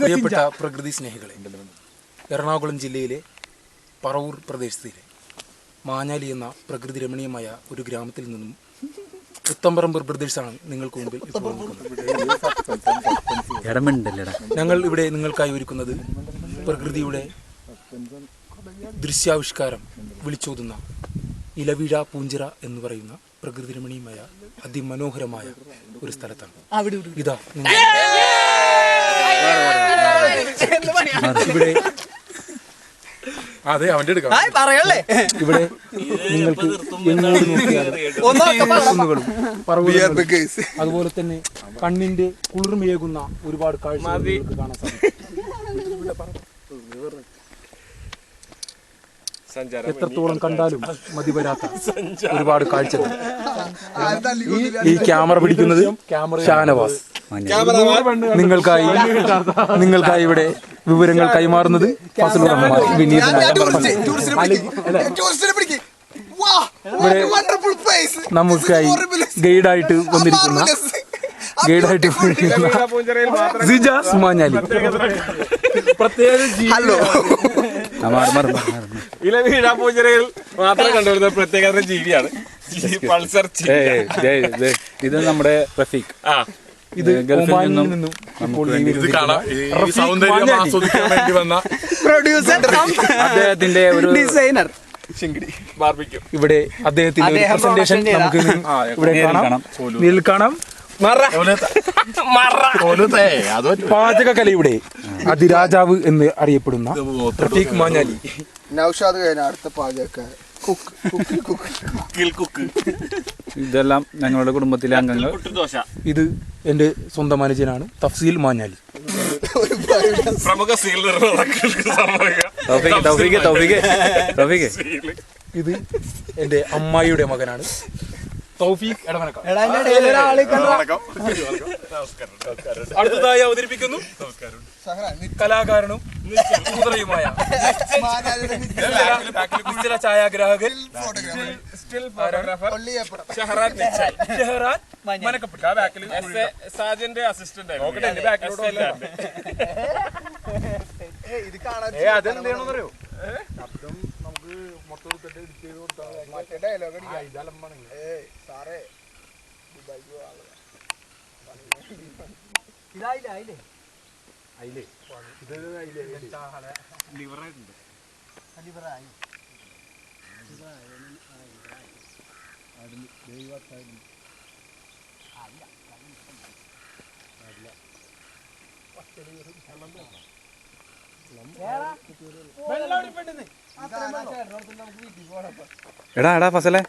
പ്രിയപ്പെട്ട പ്രകൃതി സ്നേഹികളെ, എറണാകുളം ജില്ലയിലെ പറവൂർ പ്രദേശത്തിലെ മാഞ്ഞാലി എന്ന പ്രകൃതി രമണീയമായ ഒരു ഗ്രാമത്തിൽ നിന്നും പുത്തമ്പറമ്പ് ബ്രദേഴ്സാണ് നിങ്ങൾക്ക് മുമ്പിൽ ഇപ്പോൾ ഞങ്ങൾ ഇവിടെ നിങ്ങൾക്കായി ഒരുക്കുന്നത് പ്രകൃതിയുടെ ദൃശ്യാവിഷ്കാരം വിളിച്ചോതുന്ന ഇലവീഴ പൂഞ്ചിറ എന്ന് പറയുന്ന പ്രകൃതി രമണീയമായ അതിമനോഹരമായ ഒരു സ്ഥലത്താണ്. ഇതാ ഇവിടെ അതെ അവന്റെ എടുക്കാം. ഇവിടെ നിങ്ങൾക്ക് അതുപോലെ തന്നെ കണ്ണിന്റെ കുളിർമയേകുന്ന ഒരുപാട് കാഴ്ചകൾ കാണാൻ സാധിക്കും. എത്രത്തോളം കണ്ടാലും മതി വരാത്ത ഒരുപാട് കാഴ്ചകൾ. ഈ ക്യാമറ പിടിക്കുന്നത് ഷാനവാസ്. നിങ്ങൾക്കായി ഇവിടെ വിവരങ്ങൾ കൈമാറുന്നത് ഫസലുർ റഹ്മാൻ ഇവിടെ നമുക്കായി ഗൈഡായിട്ട് വന്നിരിക്കുന്ന സിജാസ് മാഞ്ഞാലി. ഇലവീഴ പൂഞ്ചിറയിൽ മാത്രം കണ്ടുവരുന്ന പ്രത്യേക ജീവിയാണ് പൾസർ. ഇത് നമ്മുടെ റഫീഖ്. ഇത് ഒമാനിൽ നിന്നും സൗന്ദര്യം ആസ്വദിക്കാൻ വേണ്ടി വന്ന അദ്ദേഹത്തിന്റെ ഒരു ഡിസൈനർ ബാർബിക്യൂ. ഇവിടെ അദ്ദേഹത്തിന്റെ പ്രസന്റേഷൻ നമുക്ക് ഇവിടെ കാണാം. പാചകകലയുടെ അതിരാജാവ് എന്ന് അറിയപ്പെടുന്ന റഫീഖ് മാഞ്ഞാലി. നൗഷാദ് അടുത്ത പാചകക്കാരൻ. ഇതെല്ലാം ഞങ്ങളുടെ കുടുംബത്തിലെ അംഗങ്ങൾ. ഇത് എന്റെ സ്വന്തം അനുജനാണ് തഫ്സീൽ മാഞ്ഞാലി. പ്രമുഖ ഇത് എന്റെ അമ്മായിയുടെ മകനാണ് തൗഫീഖ് എടവനക്ക. അടുത്തതായി അവതരിപ്പിക്കുന്നു കലാകാരനും ഛായാഗ്രാഹകൻ സാജന്റെ അസിസ്റ്റന്റ്. അതെന്താണെന്നറിയോ നമുക്ക് മൊത്തം എടാ ഫസലേ